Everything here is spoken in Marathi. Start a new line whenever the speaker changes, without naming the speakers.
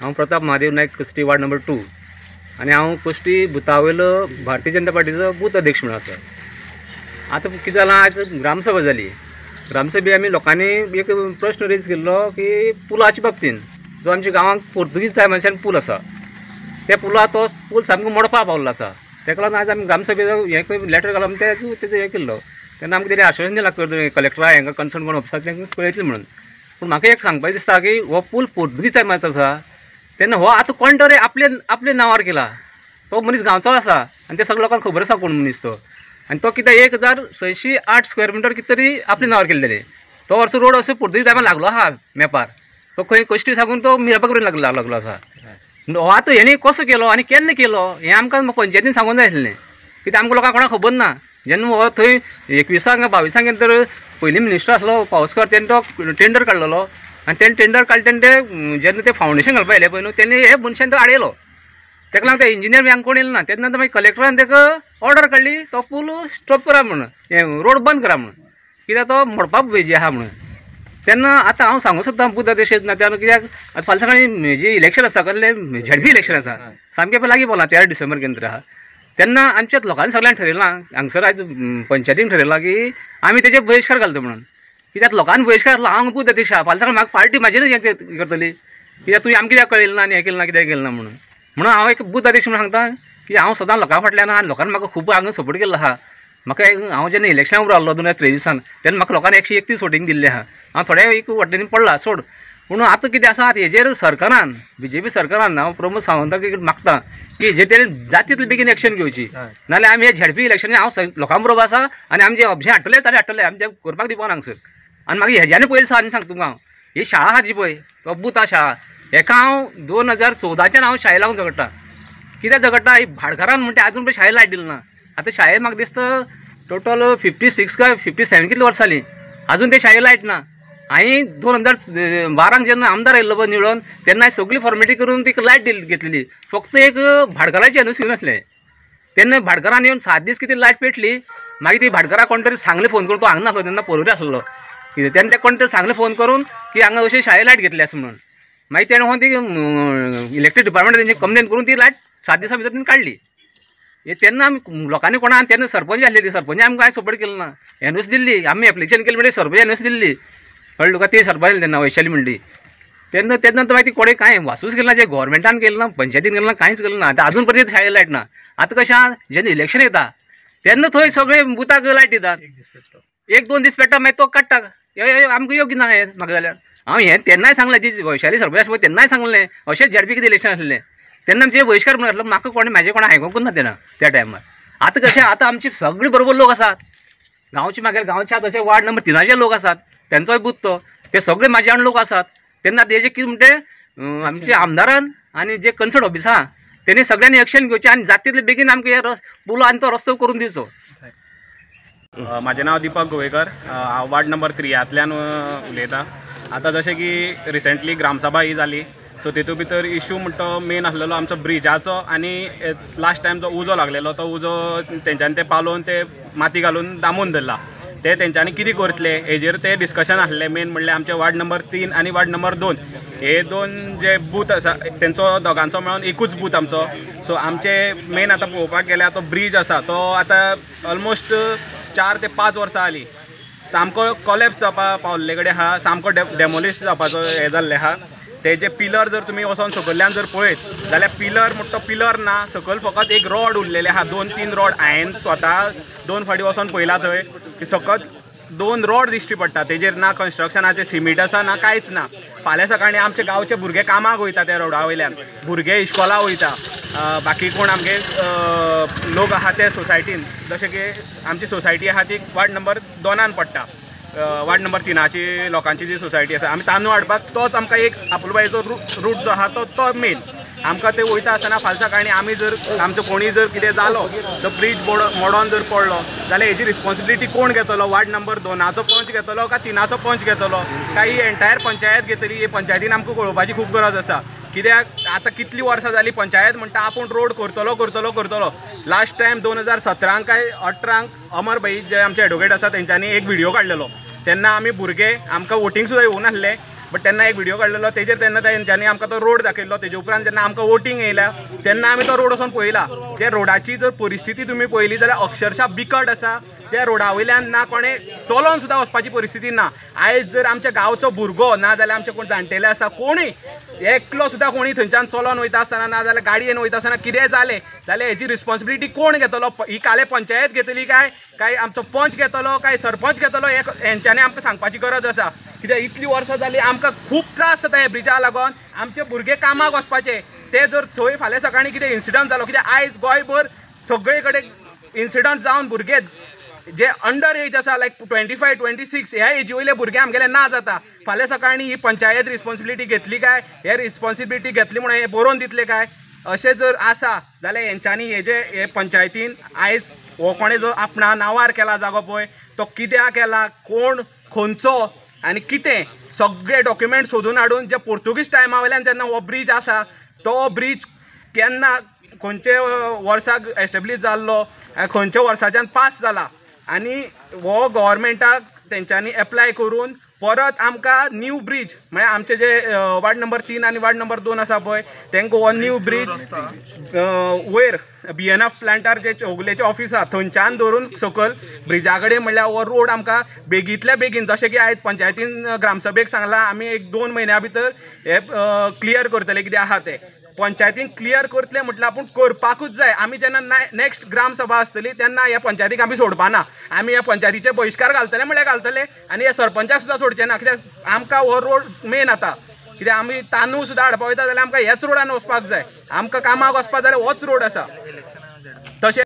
हांव प्रताप महादेव नायक कस्टी वार्ड नंबर 2 आनी हांव कस्टी बुथावयलो भारतीय जनता पार्टीचो बूथ अध्यक्ष म्हणून आसा। आतां कितें जालां, आज ग्रामसभा जाली। ग्रामसभे आमी लोकांनी एक प्रश्न रेज केल्लो की पुलाच्या बाबतीन, जो आमच्या गांवांत पोर्तुगीज टायमाच्यान पूल आसा, त्या पुला तो पूल सामको मोडपा पावल्लो आसा। तेका लागून आज आमी ग्रामसभेचो हें लेटर घालून तेजो हें केल्लो। तेन्ना आमकां तेणी आश्वासन दिलां कलेक्टरा हांकां कन्सर्न कोण ऑफिसाक तेंकां कळयतलें म्हणून। पूण म्हाका एक सांगपाचें दिसता की हो पूल पोर्तुगीज टायमाचो आसा, तेन्ना हो आतां कोण तरी आपल्या नांवार केला। तो मनीस गांवचो आसा आनी ते सगळ्या लोकांक खबर आसा कोण मनीस तो। आनी तो कितें 1608 स्क्वेअर मिटर कितें तरी आपल्या नांवार केल्लें। तो वर्स रोड असो पोर्तुगीज टायमार लागलो आहा मॅपार। तो खंय कश्टी साकून तो मिरापाक लागलो आसा। हो आतां हेणी कसो केलो आनी केन्ना केलो हें आमकां पंचायतीन सांगूंक जाय आसलें, कित्याक आमकां लोकांक कोणाक खबर ना। जेन्ना हो थंय 21-22 तर पयलीं मिनिस्टर आसलो पावसकर, तेणें तो टेंडर काडलेलो आनी तेणें टेंडर काडले तेन्ना जेन्ना ते फावंडेशन घालपा येयलें पळय न्हू, तेन्ना हे मनशान तो आडयलो। तेका लागून ते इंजिनियर बी हांगा कोण येयलो ना। तेन्ना मागीर कलेक्टरान ताका ऑर्डर काडली तो पूल स्टॉप करा म्हणून, हें रोड बंद करा म्हणून, कित्याक तो मोडपाक वेजी आहा म्हणून। तेन्ना आतां हांव सांगूं सोदतां बूथ अध्यक्ष ना तेन्ना, कित्याक आतां फाल्यां सकाळीं हेजी इलेक्शन आसा, कसलें झेडपी इलेक्शन आसा, सामकें लागीं पावलां 13 डिसेंबर केंद्र आहा। तेन्ना आमच्या लोकांनी सगळ्यांनी ठरयलां, हांगसर आयज पंचायतीन ठरयलां की आमी तेजेर बहिश्कार घालता म्हणून। कित्याक लोकांनी बहिश्कार घातला, हांव बूथ अध्यक्ष आहा, फाल्यां सकाळीं म्हाका पार्टी म्हाजेरूच हें करतली, कित्याक तुवें आमकां कित्याक कळयलें ना आनी हें केलें ना, कित्याक केलें ना म्हणून हांव एक बूथ अध्यक्ष म्हणून सांगता की हांव सदां लोकां फाटल्यान आहा आनी लोकांनी म्हाका खूब हांगा सपोर्ट केल्लो आहा। हांव जेन्ना इलेक्शनाक उबो रावल्लो 2023 तेन्ना म्हाका लोकांनी 131 वोटींग दिल्लें आहा। हांव थोड्या एक वोटींनी पडला सोड, पूण आतां कितें आसा, हेजेर सरकारान BJP सरकारान हांव प्रमोद सावंताक मागता की हेजेर तेणें जाता तितले बेगीन एक्शन घेवची, नाल्यार आमी हे झेडपी इलेक्शन हांव लोकां बरोबर आसा आनी आमी जे ऑब्जेक्शन हाडटले ताणें हाडटले, आमी तें करपाक दिवपाना हांगसर। आनी मागीर हेज्यानी पयलीं आनी सांगता तुमकां हांव, ही शाळा आहा जी पळय तो बूथ आहा शाळा, हेका हांव 2014च्यान हांव शाळेक लागून झगडटा। कित्याक झगडटा, ही भाडकारान म्हणटा आजून पळय शाळेक लायट दिली ना। आतां शाळेक म्हाका दिसता टोटल 56 काय 57 कितले वर्सां जालीं, आजून ते शाळेक लायट ना। हांवें 2012 जेन्ना आमदार आयिल्लो पळय निवडून, तेन्ना सगळी फॉर्मेलिटी करून ती लायट घेतलेली, फक्त एक भाडकाराची एनओसी नासलें। तेन्ना भाडकारान येवन 7 दीस कितें लायट पेटली, मागीर ती भाडकाराक कोण तरी सांगलें फोन करून, तो हांगा नासलो तेन्ना पोरवोरी आसलो, कितें तेन्ना ते कोण तरी सांगलें फोन करून की हांगा अशें शाळेक लायट घेतली आसा म्हणून। मागीर तेणें ती इलेक्ट्रीक डिपार्टमेंट तेंची कंप्लेन करून ती लायट 7 दिसां भितर काडली। तेन्ना आमी लोकांनी कोणा तेन्ना सरपंच आसले, ती सरपंच आमकां कांय सपोर्ट केलो ना, एनओसी दिल्ली, आमी एप्लिकेशन केलें म्हणजे सरपंच एनओसी दिल्ली, कळ्ळें तुका। ती सरपंच तेन्ना वैशाली म्हणली, तेन्ना मागीर ती कोणें कांय वासूच केलें ना, जे गोवोरमेंटान केलें ना, पंचायतीन केलें ना, कांयच केलें ना। आतां आजून पर्यंत शाळेक लायट ना। आतां कशें आहा, जेन्ना इलेक्शन येता तेन्ना थंय सगळे बुथाक लायट दितात, 1-2 दीस पेट्टा मागीर तो काडटा। आमकां योग्य ना हें म्हाका जाल्यार। हांव हें तेन्नाय सांगलें, जी वैशाली सरपंच आसा पळय तेन्नाय सांगलें अशेंच झेडपी कितें इलेक्शन आसलें, तेन्ना आमचे बहिश्कार म्हणून घातलो। म्हाका कोणें म्हाजें कोणा आयकोंकूच ना तेन्ना त्या टायमार। आतां कशें, आतां आमचे सगळे बरोबर लोक आसात, गांवचे म्हागे गांवच्या तशें वार्ड नंबर 3 जे लोक आसात तेंचोय बूथ तो, ते सगळे म्हाजे वांगडा लोक आसात। तेन्ना तेजें कितें म्हणटे आमचे आमदारान आनी जे कन्सर्न ऑफिस आहा तेणी सगळ्यांनी एक्शन घेवचें आनी जाता तितले बेगीन आमकां हे पुल आनी तो रस्तो करून दिवचो।
म्हाजें नांव दीपक गोवेकर, हांव वार्ड नंबर 3 उलयतां। आतां जशें की रिसेंटली ग्रामसभा ही जाली, सो तेतूं भितर इशू म्हणटा तो मेन आसलेलो आमचो ब्रिजाचो, आनी लास्ट टायम जो उजो लागलेलो तो उजो तेंच्यांनी ते पालोवन ते माती घालून दामून धरला, ते तेंच्यांनी कितें करतले हेजेर ते डिस्कशन आसलें। मेन म्हणल्यार आमचे वार्ड नंबर 3 आनी वार्ड नंबर 2 हे दोन जे बूथ आसा तेंचो दोगांचो मेळोन एकूच बूथ आमचो। सो आमचे मेन आतां पळोवपाक गेल्यार तो ब्रीज आसा तो आतां ऑलमोस्ट 4 ते 5 वर्सां जालीं सामको कॉलेप्स जावपाक पावल्ले कडेन आहा, सामको डेमोलिश जावपाचो हें जाल्लें आहा। तेजे पिलर जर तुमी वचोन सकयल्यान जर पळयत जाल्यार पिलर म्हणटा तो पिलर ना, सकयल फकत एक रॉड उरलेले आहा, 2-3 रॉड। हांवें स्वता 2 फावटी वचोन पळयला थंय की सकत 2 रॉड दिश्टी पडटा, तेजेर ना कन्स्ट्रक्शनाचें सिमीट आसा ना कांयच ना। फाल्यां सकाळीं आमचे गांवचे भुरगे कामाक वयता त्या रोडा वयल्यान, भुरगे इश्कोला वयता, बाकी कोण आमगे लोक आहा ते सोसायटीन, जशें की आमची सोसायटी आहा ती वार्ड नंबर 2 पडटा, वार्ड नंबर 3 लोकांची जी सोसायटी आसा, आमी तांदूळ हाडपाक तोच आमकां एक आपुलबायेचो रूट जो आहा तो मेन। आमकां ते वयता आसतना फाल्यां सकाळीं आमी जर आमचो कोणी जर कितें जालो, तो ब्रीज मोडोन जर पडलो जाल्यार हेजी रिस्पॉन्सिबिलिटी कोण घेतलो? वार्ड नंबर 2चो पंच घेतलो काय 3चो पंच घेतलो काय ही एंटायर पंचायत घेतली? हे पंचायतीन आमकां कळोवपाची खूब गरज आसा, कित्याक आतां कितलीं वर्सां जालीं पंचायत म्हणटा आपूण रोड करतलो। लास्ट टायम 2017 काय 18 अमर भाई जे आमचे एडवोकेट आसा तेंच्यांनी एक व्हिडिओ काडलेलो, तेन्ना आमी भुरगे आमकां वोटींग सुद्दां येवूं नासलें बट तेन्ना एक व्हिडिओ काडलेलो तेजेर तेन्ना तेंच्यांनी आमकां तो रोड दाखयल्लो. तेजे उपरांत जेन्ना आमकां वोटींग येयल्या तेन्ना आमी तो रोड वचून पळयला. त्या रोडाची जर परिस्थिती तुमी पळयली जाल्यार अक्षरशः बिकट आसा. त्या रोडा वयल्यान ना कोणें चलोन सुद्दां वचपाची परिस्थिती ना. आयज जर आमच्या गांवचो भुरगो ना जाल्यार आमचे कोण जाणटेले आसा कोणूय एकलो सुद्दां कोणी थंयच्यान चलोन वयता आसतना ना जाल्यार गाडयेन वयता आसतना कितें जालें जाल्यार हेची रिस्पॉन्सिबिलिटी कोण घेतलो? ही काले पंचायत घेतली काय आमचो पंच घेतलो काय सरपंच घेतलो? हे हेंच्यांनी आमकां सांगपाची गरज आसा. कित्याक इतली वर्सां जालीं आमकां खूब त्रास जाता हे ब्रिजा लागून. आमचे भुरगे कामाक वचपाचे ते जर थंय फाल्यां सकाळीं कितें इन्सिडंट जालो कित्याक आयज गोंयभर सगळे कडेन इन्सिडंट जावन भुरगे जे अंडर एज आसा लायक 25-26 ह्या एजी वयले भुरगे आमगेले ना जाता. फाल्यां सकाळीं ही पंचायत रिस्पॉन्सिबिलिटी घेतली काय? हे रिस्पॉन्सिबिलिटी घेतली म्हणून हे बरोवन दितले काय? अशें जर आसा जाल्यार हेंच्यांनी हे पंचायतीन आयज हो कोणें जो आपणा नांवार केला जागो पळय तो कित्याक केला, कोण खंयचो आनी कितें सगळे डॉक्युमेंट सोदून हाडून जे पोर्तुगीज टायमा वयल्यान जेन्ना हो ब्रीज आसा तो ब्रीज केन्ना खंयचे वर्साक एस्टॅब्लीश जाल्लो, खंयच्या वर्साच्यान पास जाला आनी हो गव्हर्मेंटाक तेंच्यांनी एप्लाय करून परत आमकां न्यू ब्रीज म्हळ्यार आमचे जे वार्ड नंबर 3 आनी वार्ड नंबर 2 आसा पळय तेंकां हो न्यू ब्रीज वयर BNF प्लांटार जे चौगुलेचें ऑफीस आसा थंयच्यान धरून सकयल ब्रिजा कडेन म्हणल्यार हो रोड आमकां बेगींतल्या बेगीन जशें की आयज पंचायतीन ग्रामसभेक सांगलां आमी 1-2 म्हयन्या भितर हे क्लियर करतले कितें आहा तें. पंचायतीन क्लियर करतले म्हटल्यार आपूण करपाकूच जाय. आमी जेन्ना नेक्स्ट ग्रामसभा आसतली तेन्ना ह्या पंचायतीक आमी सोडपाना. आमी ह्या पंचायतीचे बहिष्कार घालतले म्हळ्यार घालतले आनी ह्या सरपंचाक सुद्दां सोडचे ना. कित्याक आमकां हो रोड मेन आतां. कित्याक आमी तांदूळ सुद्दां हाडपा वयता जाल्यार आमकां ह्याच रोडान वचपाक जाय. आमकां कामाक वचपाक जाल्यार होच रोड आसा. तशें